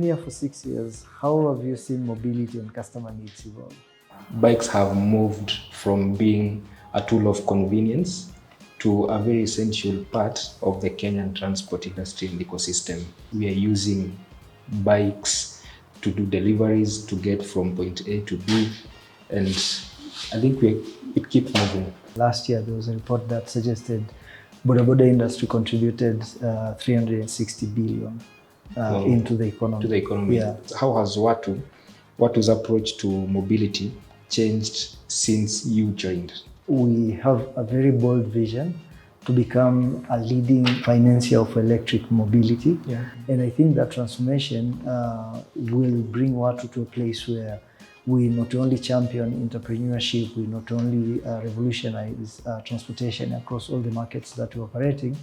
been here for 6 years. How have you seen mobility and customer needs evolve? Bikes have moved from being a tool of convenience to a very essential part of the Kenyan transport industry and ecosystem. We are using bikes to do deliveries, to get from point A to B, and I think it keeps moving. Last year, there was a report that suggested boda industry contributed 360 billion into the economy. To the economy. Yeah. How has Watu's approach to mobility changed since you joined? We have a very bold vision to become a leading financier for electric mobility. Yeah. And I think that transformation will bring Watu to a place where we not only champion entrepreneurship, we not only revolutionize transportation across all the markets that we're operating,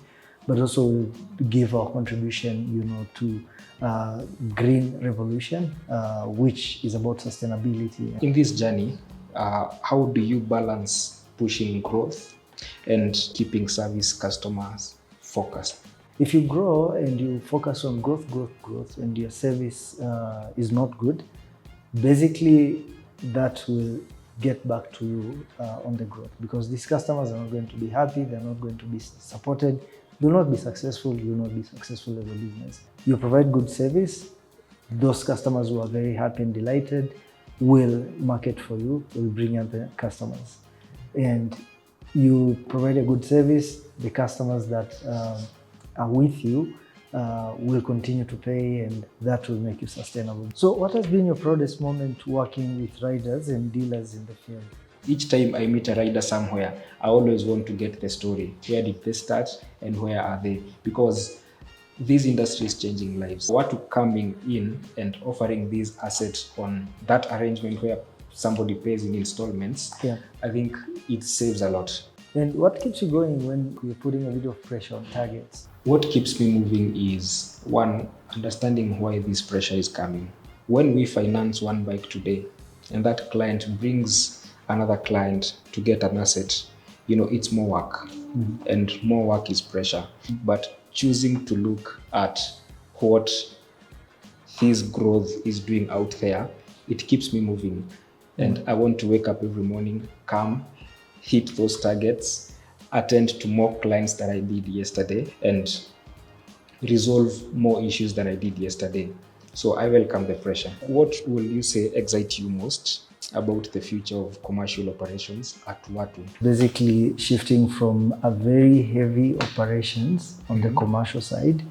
but also give our contribution, to green revolution, which is about sustainability. In this journey, how do you balance pushing growth and keeping service customers focused? If you grow and you focus on growth, and your service is not good, basically that will get back to you on the growth, because these customers are not going to be happy, they're not going to be supported, you'll not be successful, you'll not be successful as a business. You provide good service, those customers who are very happy and delighted will market for you, will bring other customers. And you provide a good service, the customers that are with you will continue to pay, and that will make you sustainable. So what has been your proudest moment working with riders and dealers in the field? Each time I meet a rider somewhere, I always want to get the story. Where did they start and where are they? Because this industry is changing lives. Watu coming in and offering these assets on that arrangement where somebody pays in installments, I think it saves a lot. And what keeps you going when you're putting a bit of pressure on targets? What keeps me moving is, one, understanding why this pressure is coming. When we finance one bike today and that client brings another client to get an asset, it's more work. And more work is pressure. But choosing to look at what this growth is doing out there, it keeps me moving. And I want to wake up every morning, calm, hit those targets, attend to more clients than I did yesterday, and resolve more issues than I did yesterday. So I welcome the pressure. What will you say excites you most about the future of commercial operations at Watu? Basically shifting from a very heavy operations on the commercial side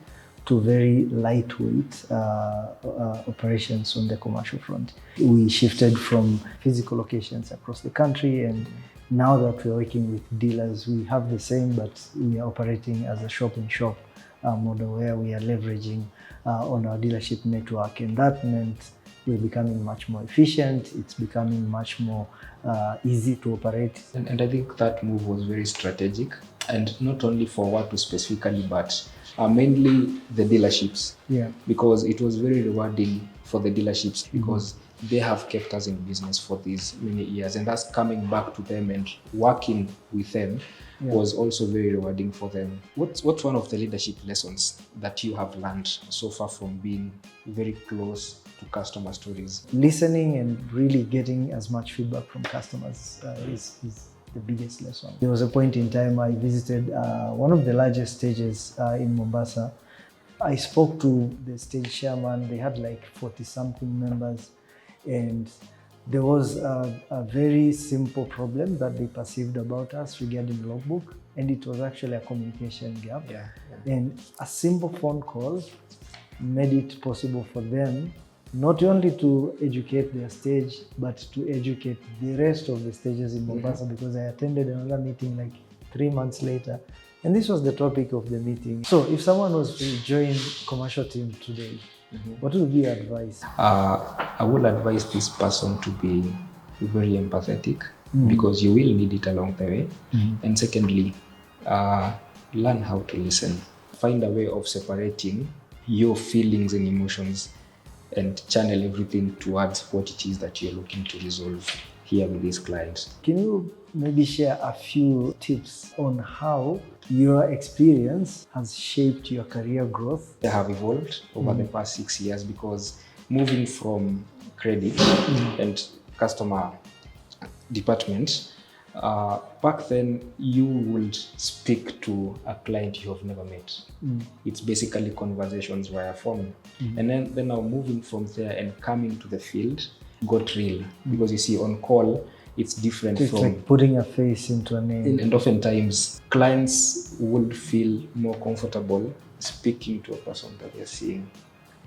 to very lightweight operations on the commercial front. We shifted from physical locations across the country, and now that we're working with dealers, we have the same, but we are operating as a shop-in-shop model where we are leveraging on our dealership network. And that meant we're becoming much more efficient. It's becoming much more easy to operate. And I think that move was very strategic, and not only for Watu specifically, but mainly the dealerships. Yeah. Because it was very rewarding for the dealerships, because they have kept us in business for these many years, and us coming back to them and working with them was also very rewarding for them. What's one of the leadership lessons that you have learned so far from being very close to customer stories? Listening and really getting as much feedback from customers is the biggest lesson. There was a point in time I visited one of the largest stages in Mombasa. I spoke to the stage chairman. They had like 40-something members, and there was a very simple problem that they perceived about us regarding logbook, and it was actually a communication gap. And a simple phone call made it possible for them not only to educate their stage, but to educate the rest of the stages in Mombasa, because I attended another meeting like 3 months later, and this was the topic of the meeting. So if someone was to join commercial team today, what would be your advice? I would advise this person to be very empathetic, because you will need it along the way. And secondly, learn how to listen. Find a way of separating your feelings and emotions and channel everything towards what it is that you're looking to resolve. here with these clients. Can you maybe share a few tips on how your experience has shaped your career growth? They have evolved over the past 6 years because moving from credit and customer department, back then you would speak to a client you have never met. It's basically conversations via phone. And then now moving from there and coming to the field got real, because you see on call, it's different It's from like putting a face into a name. and oftentimes clients would feel more comfortable speaking to a person that they're seeing.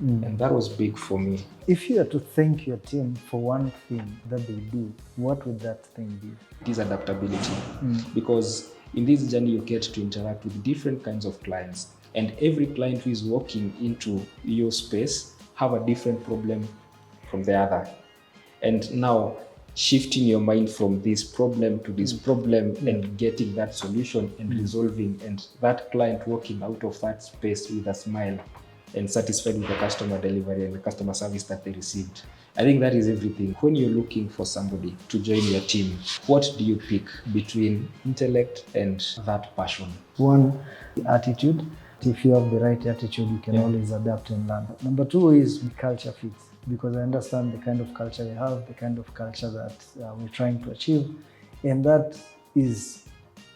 And that was big for me. If you were to thank your team for one thing that they do, what would that thing be? It is adaptability, because in this journey you get to interact with different kinds of clients, and every client who is walking into your space have a different problem from the other. And now shifting your mind from this problem to this problem and getting that solution and resolving, and that client walking out of that space with a smile and satisfied with the customer delivery and the customer service that they received. I think that is everything. When you're looking for somebody to join your team, what do you pick between intellect and that passion? One, the attitude. If you have the right attitude, you can always adapt and learn. Number two is the culture fit, because I understand the kind of culture we have, the kind of culture that we're trying to achieve, and that is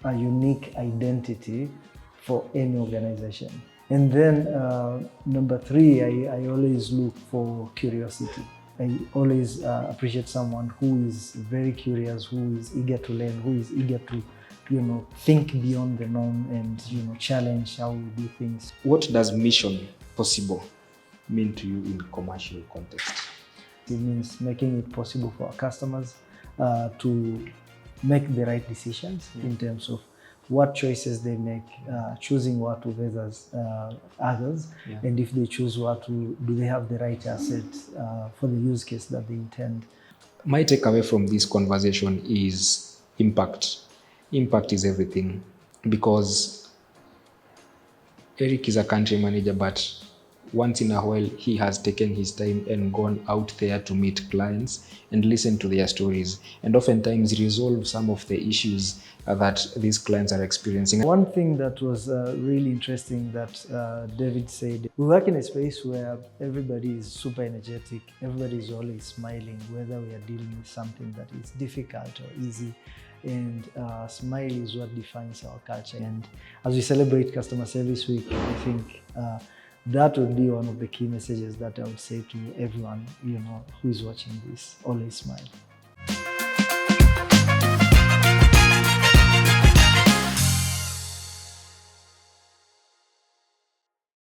a unique identity for any organization. And then number three, I always look for curiosity. I always appreciate someone who is very curious, who is eager to learn, who is eager to, think beyond the norm and, challenge how we do things. What does mission possible mean to you in commercial context? It means making it possible for our customers to make the right decisions in terms of what choices they make, choosing Watu versus others, and if they choose Watu, do they have the right asset for the use case that they intend? My takeaway from this conversation is impact. Impact is everything, because Erick is a country manager, but once in a while he has taken his time and gone out there to meet clients and listen to their stories, and oftentimes resolve some of the issues that these clients are experiencing. One thing that was really interesting that David said, we work in a space where everybody is super energetic, everybody is always smiling, whether we are dealing with something that is difficult or easy. And smile is what defines our culture. And as we celebrate Customer Service Week, I think that would be one of the key messages that I would say to everyone, who is watching this. Always smile.